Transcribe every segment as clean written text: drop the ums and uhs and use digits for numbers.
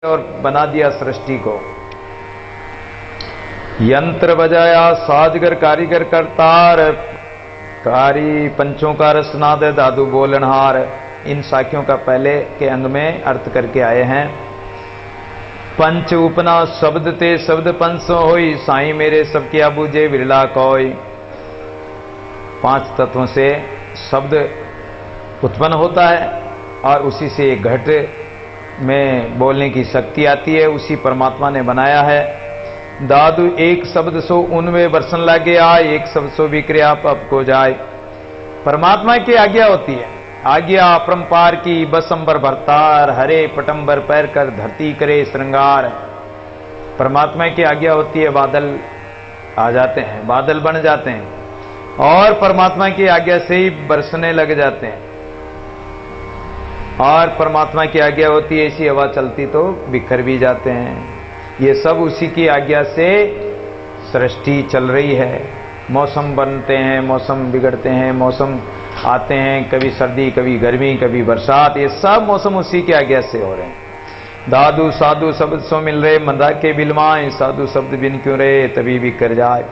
और बना दिया सृष्टि को। यंत्र बजाया साजगर कारीगर करतार, कारी पंचों का रसनाद दादू बोलनहार। इन साखियों का पहले के अंग में अर्थ करके आए हैं। पंच उपना शब्द ते शब्द पंचो होई, साई मेरे सब किया बूझे विरला कोई। 5 तत्वों से शब्द उत्पन्न होता है और उसी से एक घट में बोलने की शक्ति आती है, उसी परमात्मा ने बनाया है। दादू एक शब्द सो उनमें बरसन लागे आए, एक शब्द सो विक्रिया पप को जाए। परमात्मा की आज्ञा होती है, आज्ञा अपरंपार की बसंबर भरतार, हरे पटंबर पैर कर धरती करे श्रृंगार। परमात्मा की आज्ञा होती है, बादल आ जाते हैं, बादल बन जाते हैं और परमात्मा की आज्ञा से ही बरसने लग जाते हैं। और परमात्मा की आज्ञा होती है, ऐसी हवा चलती तो बिखर भी जाते हैं। ये सब उसी की आज्ञा से सृष्टि चल रही है। मौसम बनते हैं, मौसम बिगड़ते हैं, मौसम आते हैं, कभी सर्दी कभी गर्मी कभी बरसात, ये सब मौसम उसी की आज्ञा से हो रहे हैं। दादू साधु शब्द सो मिल रहे, मंदा के बिलमाए, साधु शब्द बिन क्यों रहे तभी भी कर जाए।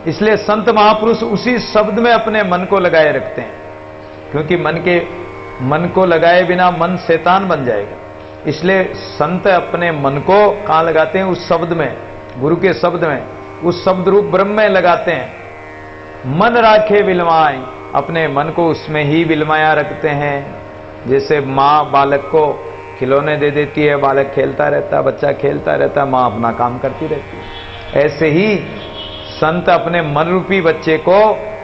इसलिए संत महापुरुष उसी शब्द में अपने मन को लगाए रखते हैं, क्योंकि मन को लगाए बिना मन शैतान बन जाएगा। इसलिए संत अपने मन को कहां लगाते हैं? उस शब्द में, गुरु के शब्द में, उस शब्द रूप ब्रह्म में लगाते हैं। मन राखे बिलमाए, अपने मन को उसमें ही बिलमाया रखते हैं। जैसे माँ बालक को खिलौने दे देती है, बालक खेलता रहता, बच्चा खेलता रहता, माँ अपना काम करती रहती है। ऐसे ही संत अपने मन रूपी बच्चे को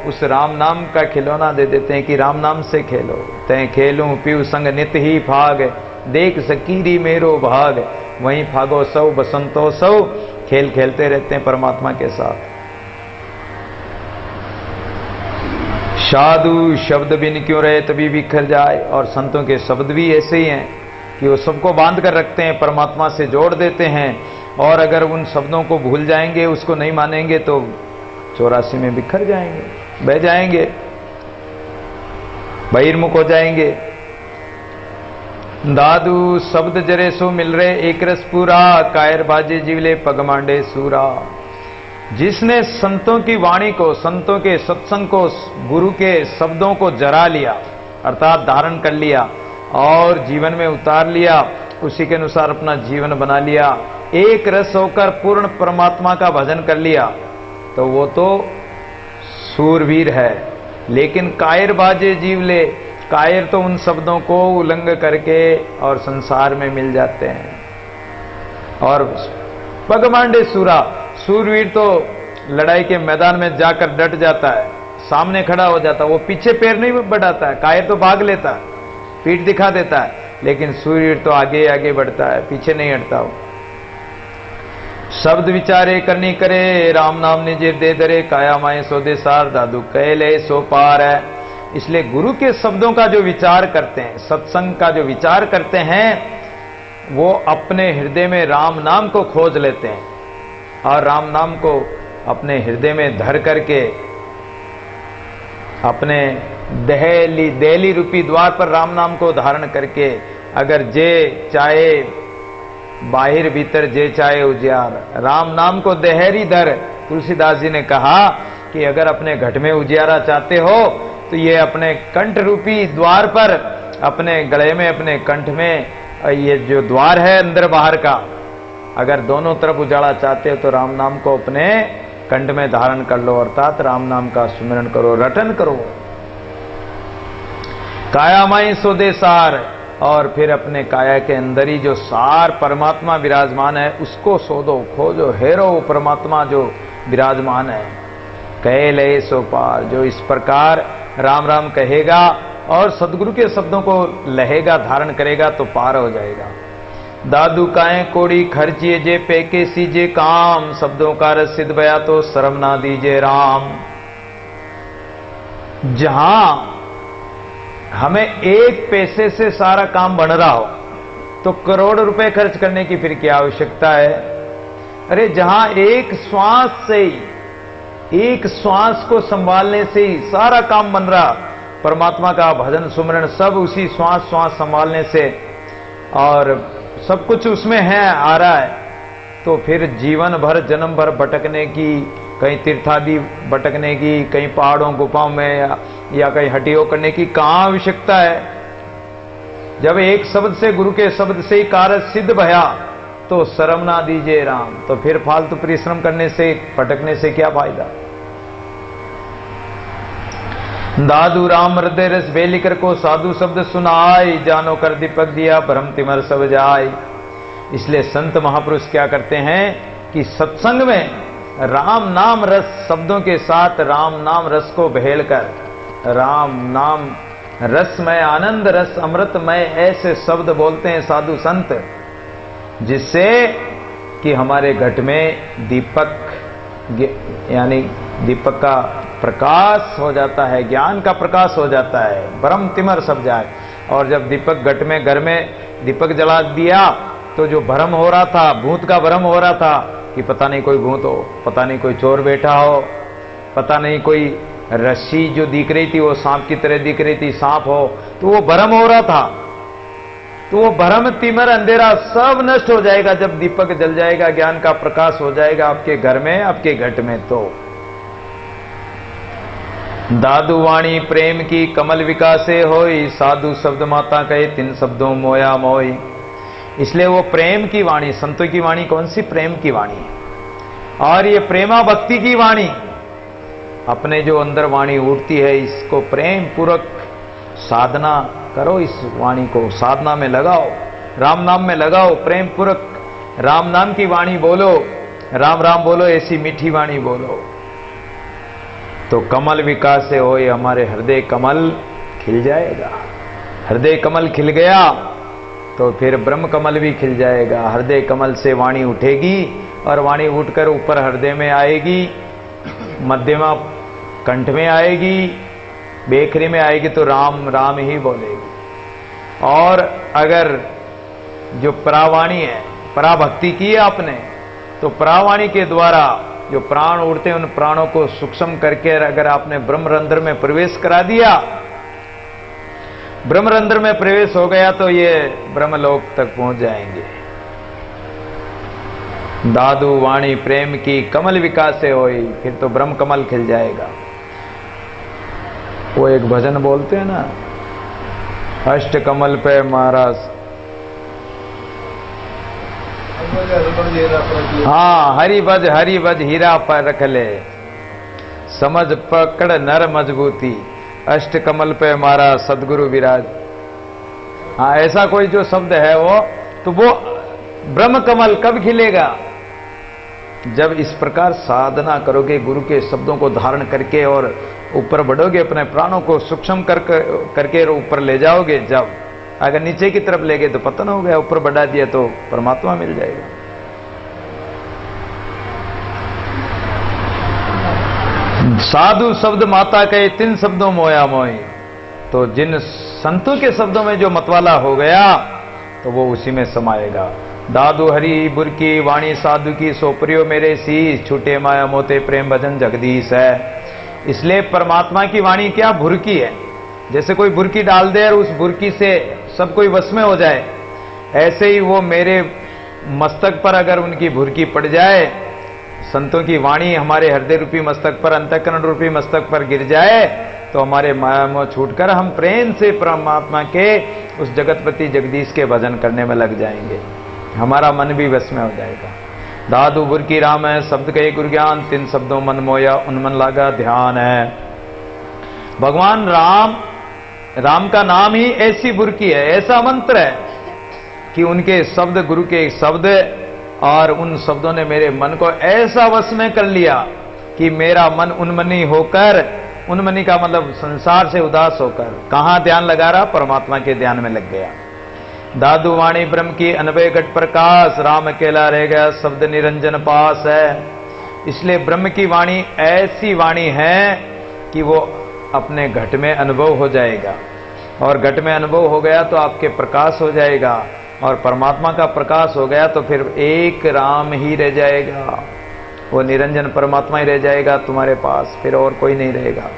उस राम नाम का खिलौना दे देते हैं कि राम नाम से खेलो। तय खेलूं पीऊ संग नित ही भाग, देख सकीरी मेरो भाग, वहीं फागो सौ बसंतो सौ। खेल खेलते रहते हैं परमात्मा के साथ। साधु शब्द बिन क्यों रहे तभी बिखर जाए। और संतों के शब्द भी ऐसे ही हैं कि वो सबको बांध कर रखते हैं, परमात्मा से जोड़ देते हैं। और अगर उन शब्दों को भूल जाएंगे, उसको नहीं मानेंगे तो 84 में बिखर जाएंगे, बह जाएंगे, बहिर्मुख हो जाएंगे। दादू शब्द जरे सो मिल रहे, एक रस पूरा, कायर बाजे जीवले पगमांडे सूरा। जिसने संतों की वाणी को, संतों के सत्संग को, गुरु के शब्दों को जरा लिया, अर्थात धारण कर लिया और जीवन में उतार लिया, उसी के अनुसार अपना जीवन बना लिया, एक रस होकर पूर्ण परमात्मा का भजन कर लिया, तो वो तो सूरवीर है। लेकिन कायर बाजे जीवले, कायर तो उन शब्दों को उल्लंघ करके और संसार में मिल जाते हैं। और पगमांडे सूरा, सूरवीर तो लड़ाई के मैदान में जाकर डट जाता है, सामने खड़ा हो जाता है, वो पीछे पैर नहीं बढ़ाता है। कायर तो भाग लेता है, पीठ दिखा देता है, लेकिन सूरवीर तो आगे आगे बढ़ता है, पीछे नहीं हटता हो। शब्द विचारे करनी करे, राम नाम निजे दे दरे, काया माए सो दे सार, दादू कैले सो पार है। इसलिए गुरु के शब्दों का जो विचार करते हैं, सत्संग का जो विचार करते हैं, वो अपने हृदय में राम नाम को खोज लेते हैं और राम नाम को अपने हृदय में धर करके अपने देहली रूपी द्वार पर राम नाम को धारण करके, अगर जे चाहे बाहिर भीतर जे चाहे उजियार, राम नाम को देहरी धर। तुलसीदास जी ने कहा कि अगर अपने घट में उजियारा चाहते हो तो ये अपने कंठ रूपी द्वार पर, अपने गले में, अपने कंठ में, ये जो द्वार है अंदर बाहर का, अगर दोनों तरफ उजाला चाहते हो तो राम नाम को अपने कंठ में धारण कर लो, अर्थात राम नाम का सुमिरन करो, रटन करो। काया माई सो दे सार, और फिर अपने काया के अंदर ही जो सार परमात्मा विराजमान है उसको शोधो, खोजो, हेरो परमात्मा जो विराजमान है। कहे ले सो पार, जो इस प्रकार राम राम कहेगा और सदगुरु के शब्दों को लहेगा, धारण करेगा तो पार हो जाएगा। दादू काए कोड़ी खर्चिए जे पैके सीजे काम, शब्दों का रस सिद्ध बया तो शर्म ना दीजे राम। जहां हमें 1 पैसे से सारा काम बन रहा हो तो करोड़ रुपए खर्च करने की फिर क्या आवश्यकता है? अरे जहां एक श्वास से ही, एक श्वास को संभालने से ही सारा काम बन रहा, परमात्मा का भजन सुमरण सब उसी श्वास श्वास संभालने से, और सब कुछ उसमें है, आ रहा है, तो फिर जीवन भर जन्म भर भटकने की, कहीं तीर्थादि भटकने की, कहीं पहाड़ों गुफाओं में या कहीं हटियों करने की कहां आवश्यकता है। जब एक शब्द से, गुरु के शब्द से ही कार्य सिद्ध भया तो शर्म ना दीजिए राम। तो फिर फालतू परिश्रम करने से, भटकने से क्या फायदा। दादू राम हृदय रस बेलिकर को साधु शब्द सुनाई, जानो कर दीपक दिया भ्रम तिमर सब जाय। इसलिए संत महापुरुष क्या करते हैं कि सत्संग में राम नाम रस शब्दों के साथ राम नाम रस को बहेलकर राम नाम रसमय, आनंद रस अमृतमय ऐसे शब्द बोलते हैं साधु संत, जिससे कि हमारे घट में दीपक, यानी दीपक का प्रकाश हो जाता है, ज्ञान का प्रकाश हो जाता है, ब्रह्म तिमर सब जाए। और जब दीपक घट में, घर में दीपक जला दिया तो जो भ्रम हो रहा था, भूत का भ्रम हो रहा था कि पता नहीं कोई भूत हो, पता नहीं कोई चोर बैठा हो, पता नहीं कोई रस्सी जो दिख रही थी वो सांप की तरह दिख रही थी, सांप हो, तो वो भ्रम हो रहा था। तो वो भ्रम तिमर अंधेरा सब नष्ट हो जाएगा जब दीपक जल जाएगा, ज्ञान का प्रकाश हो जाएगा आपके घर में, आपके घट में। तो दादू वाणी प्रेम की कमल विकासे होई, साधु शब्द माता कहे तिन शब्दों मोया मोई। इसलिए वो प्रेम की वाणी, संतों की वाणी कौन सी? प्रेम की वाणी है। और ये प्रेमा भक्ति की वाणी, अपने जो अंदर वाणी उठती है, इसको प्रेम पूर्वक साधना करो, इस वाणी को साधना में लगाओ, राम नाम में लगाओ, प्रेम पूर्वक राम नाम की वाणी बोलो, राम राम बोलो, ऐसी मीठी वाणी बोलो, तो कमल विकास से हो, हमारे हृदय कमल खिल जाएगा। हृदय कमल खिल गया तो फिर ब्रह्म कमल भी खिल जाएगा। हृदय कमल से वाणी उठेगी और वाणी उठकर ऊपर हृदय में आएगी, मध्यमा कंठ में आएगी, बेखरी में आएगी तो राम राम ही बोलेगी। और अगर जो परावाणी है, पराभक्ति की है आपने, तो परावाणी के द्वारा जो प्राण उड़ते हैं उन प्राणों को सूक्ष्म करके अगर आपने ब्रह्मरंध्र में प्रवेश करा दिया, ब्रह्मरंध्र में प्रवेश हो गया तो ये ब्रह्मलोक तक पहुंच जाएंगे। दादू वाणी प्रेम की कमल विकास से होई, फिर तो ब्रह्म कमल खिल जाएगा। वो एक भजन बोलते हैं ना, अष्ट कमल पे महाराज, हाँ, हरि बज हीरा पर रख ले, समझ पकड़ नर मजबूती, अष्ट कमल पे हमारा सदगुरु विराज। हाँ, ऐसा कोई जो शब्द है वो, तो वो ब्रह्म कमल कब खिलेगा? जब इस प्रकार साधना करोगे, गुरु के शब्दों को धारण करके और ऊपर बढ़ोगे, अपने प्राणों को सूक्ष्म करके ऊपर ले जाओगे। जब अगर नीचे की तरफ ले गए तो पतन हो गया, ऊपर बढ़ा दिया तो परमात्मा मिल जाएगा। साधु शब्द माता कहे तिन शब्दों मोया मोई, तो जिन संतों के शब्दों में जो मतवाला हो गया तो वो उसी में समाएगा। दादू हरि बुरकी वाणी साधु की सोपरियो मेरे शीश, छूटे माया मोते प्रेम भजन जगदीश है। इसलिए परमात्मा की वाणी क्या भुरकी है, जैसे कोई भुरकी डाल दे और उस भुरकी से सब कोई वश में हो जाए, ऐसे ही वो मेरे मस्तक पर अगर उनकी भुरकी पड़ जाए, संतों की वाणी हमारे हृदय रूपी मस्तक पर, अंतःकरण रूपी मस्तक पर गिर जाए, तो हमारे माया मोह छूटकर हम प्रेम से परमात्मा के उस जगतपति जगदीश के भजन करने में लग जाएंगे, हमारा मन भी वश में हो जाएगा। दादू बुरकी राम है, शब्द कहे गुरु ज्ञान, तिन शब्दों मन मोया, उन्मन लागा ध्यान है। भगवान राम का नाम ही ऐसी बुरकी है, ऐसा मंत्र है कि उनके शब्द, गुरु के शब्द, और उन शब्दों ने मेरे मन को ऐसा वश में कर लिया कि मेरा मन उन्मनी होकर, उन्मनी का मतलब संसार से उदास होकर कहां ध्यान लगा रहा? परमात्मा के ध्यान में लग गया। दादू वाणी ब्रह्म की अनवय घट प्रकाश, राम अकेला रह गया शब्द निरंजन पास है। इसलिए ब्रह्म की वाणी ऐसी वाणी है कि वो अपने घट में अनुभव हो जाएगा, और घट में अनुभव हो गया तो आपके प्रकाश हो जाएगा, और परमात्मा का प्रकाश हो गया तो फिर एक राम ही रह जाएगा, वो निरंजन परमात्मा ही रह जाएगा तुम्हारे पास, फिर और कोई नहीं रहेगा।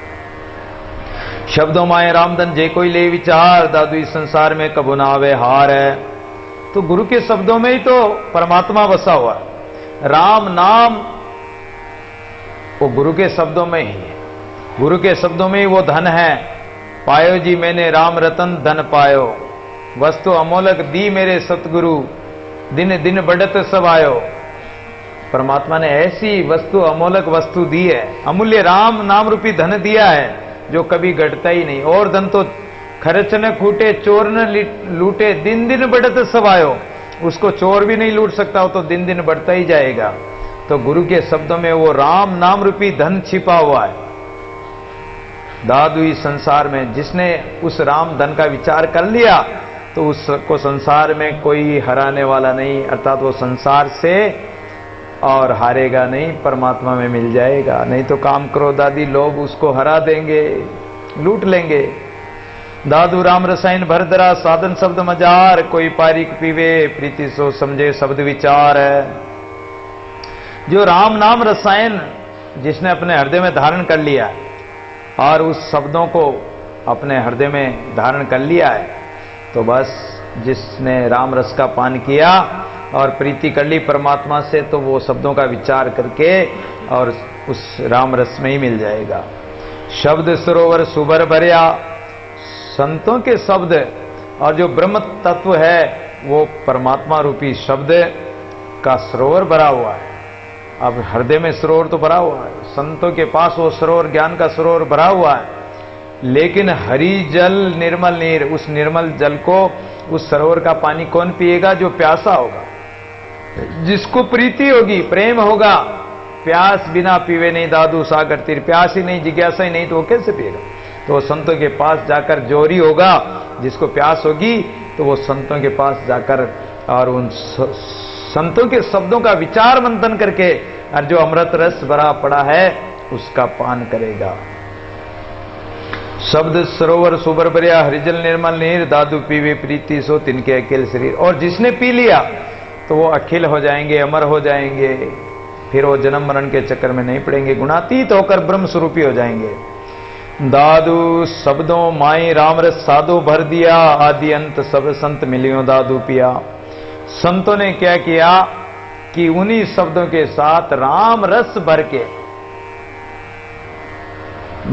शब्दों माए रामधन जे कोई ले विचार, दादू इस संसार में कबू ना आवे हार है। तो गुरु के शब्दों में ही तो परमात्मा बसा हुआ है। राम नाम वो गुरु के शब्दों में ही है, गुरु के शब्दों में ही वो धन है। पायो जी मैंने राम रतन धन पायो, वस्तु अमोलक दी मेरे सतगुरु, दिन दिन बढ़त सब आयो। परमात्मा ने ऐसी वस्तु अमोलक वस्तु दी है, अमूल्य राम नाम रूपी धन दिया है जो कभी घटता ही नहीं। और धन तो खर्च न खूटे चोर न लूटे, दिन दिन बढ़त सब आयो। उसको चोर भी नहीं लूट सकता, वो तो दिन दिन बढ़ता ही जाएगा। तो गुरु के शब्दों में वो राम नाम रूपी धन छिपा हुआ है। दादू इस संसार में जिसने उस राम धन का विचार कर लिया तो उसको संसार में कोई हराने वाला नहीं, अर्थात वो संसार से और हारेगा नहीं, परमात्मा में मिल जाएगा। नहीं तो काम क्रोध आदि लोग उसको हरा देंगे, लूट लेंगे। दादू राम रसायन भरदरा साधन शब्द मजार, कोई पारिक पीवे प्रीति सो समझे शब्द विचार है। जो राम नाम रसायन जिसने अपने हृदय में धारण कर लिया और उस शब्दों को अपने हृदय में धारण कर लिया है, तो बस जिसने राम रस का पान किया और प्रीति कर ली परमात्मा से, तो वो शब्दों का विचार करके और उस राम रस में ही मिल जाएगा। शब्द सरोवर सुबर भरिया, संतों के शब्द और जो ब्रह्म तत्व है वो परमात्मा रूपी शब्द का सरोवर भरा हुआ है। अब हृदय में सरोवर तो भरा हुआ है, संतों के पास वो सरोवर ज्ञान का सरोवर भरा हुआ है, लेकिन हरि जल निर्मल नीर, उस निर्मल जल को, उस सरोवर का पानी कौन पिएगा? जो प्यासा होगा, जिसको प्रीति होगी, प्रेम होगा। प्यास बिना पीवे नहीं दादू सागर तीर, प्यास ही नहीं, जिज्ञासा ही नहीं, तो वो कैसे पिएगा? तो वो संतों के पास जाकर जोरी होगा, जिसको प्यास होगी तो वो संतों के पास जाकर और उन संतों के शब्दों का विचार मंथन करके और जो अमृत रस भरा पड़ा है उसका पान करेगा। शब्द सरोवर सुबर भरिया, हरिजल निर्मल नीर, दादू पीवे प्रीति सो तिनके अखिल शरीर। और जिसने पी लिया तो वो अखिल हो जाएंगे, अमर हो जाएंगे, फिर वो जन्म मरण के चक्कर में नहीं पड़ेंगे, गुणातीत होकर ब्रह्म स्वरूपी हो जाएंगे। दादू शब्दों माई राम रस साधो भर दिया, आदि अंत सब संत मिलियो दादू पिया। संतों ने क्या किया कि उन्हीं शब्दों के साथ राम रस भर के,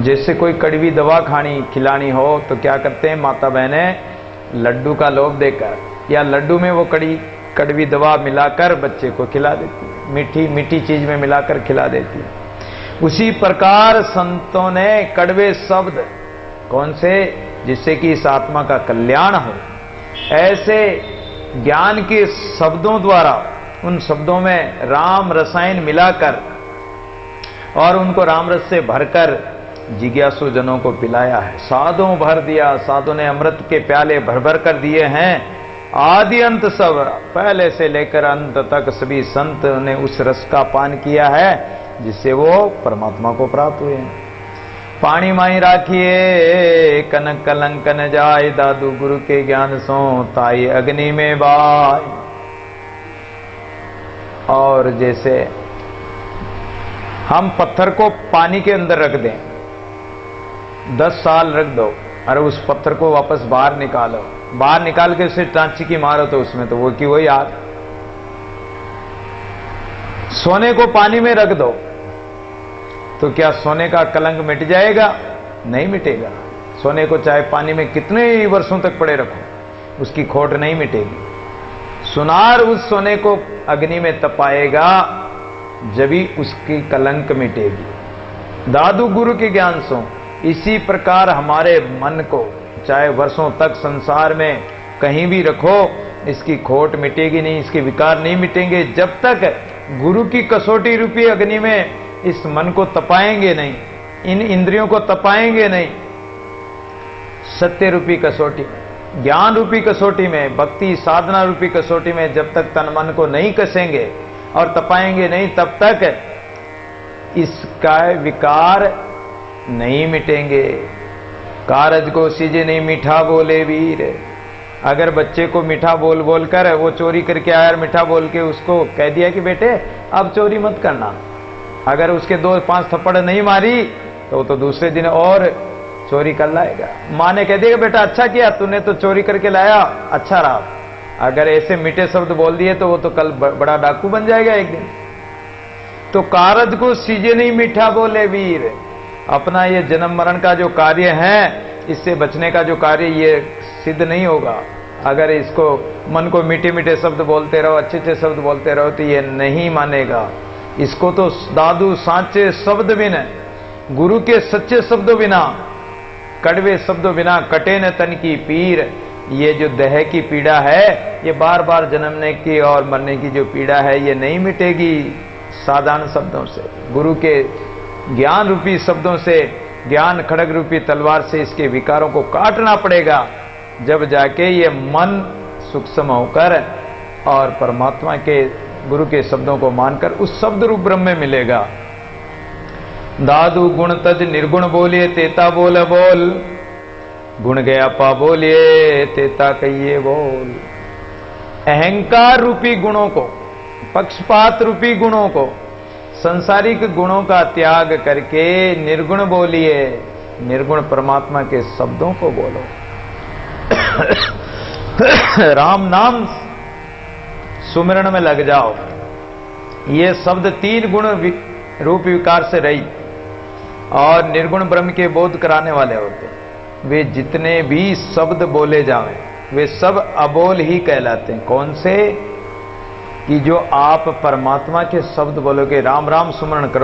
जैसे कोई कड़वी दवा खानी खिलानी हो तो क्या करते हैं माता बहनें, लड्डू का लोभ देकर या लड्डू में वो कड़वी दवा मिलाकर बच्चे को खिला देती है, मीठी मीठी चीज में मिलाकर खिला देती है। उसी प्रकार संतों ने कड़वे शब्द, कौन से? जिससे कि इस आत्मा का कल्याण हो, ऐसे ज्ञान के शब्दों द्वारा, उन शब्दों में राम रसायन मिलाकर और उनको राम रस से भरकर जिज्ञासु जनों को पिलाया है। साधों भर दिया, साधों ने अमृत के प्याले भर भर कर दिए हैं। आदि अंत सब, पहले से लेकर अंत तक सभी संत ने उस रस का पान किया है जिससे वो परमात्मा को प्राप्त हुए हैं। पानी माई राखिए कनक कलंक न जाए, दादू गुरु के ज्ञान सो ताई अग्नि में बाय। और जैसे हम पत्थर को पानी के अंदर रख दें, 10 साल रख दो, अरे उस पत्थर को वापस बाहर निकालो, बाहर निकाल के उसे टांची की मारो तो उसमें तो वो की वही आग। सोने को पानी में रख दो तो क्या सोने का कलंक मिट जाएगा? नहीं मिटेगा। सोने को चाहे पानी में कितने ही वर्षों तक पड़े रखो, उसकी खोट नहीं मिटेगी। सुनार उस सोने को अग्नि में तपाएगा जब ही उसकी कलंक मिटेगी। दादू गुरु के ज्ञान सो, इसी प्रकार हमारे मन को चाहे वर्षों तक संसार में कहीं भी रखो, इसकी खोट मिटेगी नहीं, इसके विकार नहीं मिटेंगे जब तक गुरु की कसौटी रूपी अग्नि में इस मन को तपाएंगे नहीं, इन इंद्रियों को तपाएंगे नहीं। सत्य रूपी कसौटी, ज्ञान रूपी कसौटी में, भक्ति साधना रूपी कसौटी में जब तक तन मन को नहीं कसेंगे और तपाएंगे नहीं, तब तक इसका विकार नहीं मिटेंगे। कारज को सीजे नहीं मीठा बोले वीर। अगर बच्चे को मीठा बोल बोल कर वो चोरी करके आया, मीठा बोल के उसको कह दिया कि बेटे अब चोरी मत करना, अगर उसके 2-5 थप्पड़ नहीं मारी तो दूसरे दिन और चोरी कर लाएगा। माँ ने कह दिया बेटा अच्छा किया, तूने तो चोरी करके लाया, अच्छा रहा, अगर ऐसे मीठे शब्द बोल दिए तो वो तो कल बड़ा डाकू बन जाएगा एक दिन। तो कारज को सीजे नहीं मीठा बोले वीर। अपना ये जन्म मरण का जो कार्य है, इससे बचने का जो कार्य, ये सिद्ध नहीं होगा अगर इसको मन को मीठे मीठे शब्द बोलते रहो, अच्छे अच्छे शब्द बोलते रहो, तो ये नहीं मानेगा। इसको तो दादू सांचे शब्द बिना, गुरु के सच्चे शब्दों बिना, कड़वे शब्दों बिना कटे न तन की पीर। ये जो देह की पीड़ा है, ये बार बार जन्मने की और मरने की जो पीड़ा है, ये नहीं मिटेगी साधारण शब्दों से। गुरु के ज्ञान रूपी शब्दों से, ज्ञान खड़ग रूपी तलवार से इसके विकारों को काटना पड़ेगा, जब जाके ये मन सूक्ष्म होकर और परमात्मा के गुरु के शब्दों को मानकर उस शब्द रूप ब्रह्म में मिलेगा। दादू गुण तज निर्गुण बोलिए तेता बोल बोल, गुण गया पा बोलिए तेता कहिए बोल। अहंकार रूपी गुणों को, पक्षपात रूपी गुणों को, संसारिक गुणों का त्याग करके निर्गुण बोलिए, निर्गुण परमात्मा के शब्दों को बोलो। राम नाम सुमिरण में लग जाओ। ये शब्द 3 गुण रूप विकार से रहित और निर्गुण ब्रह्म के बोध कराने वाले होते हैं। वे जितने भी शब्द बोले जावें, वे सब अबोल ही कहलाते हैं। कौन से? कि जो आप परमात्मा के शब्द बोलोगे, राम राम सुमरण करो।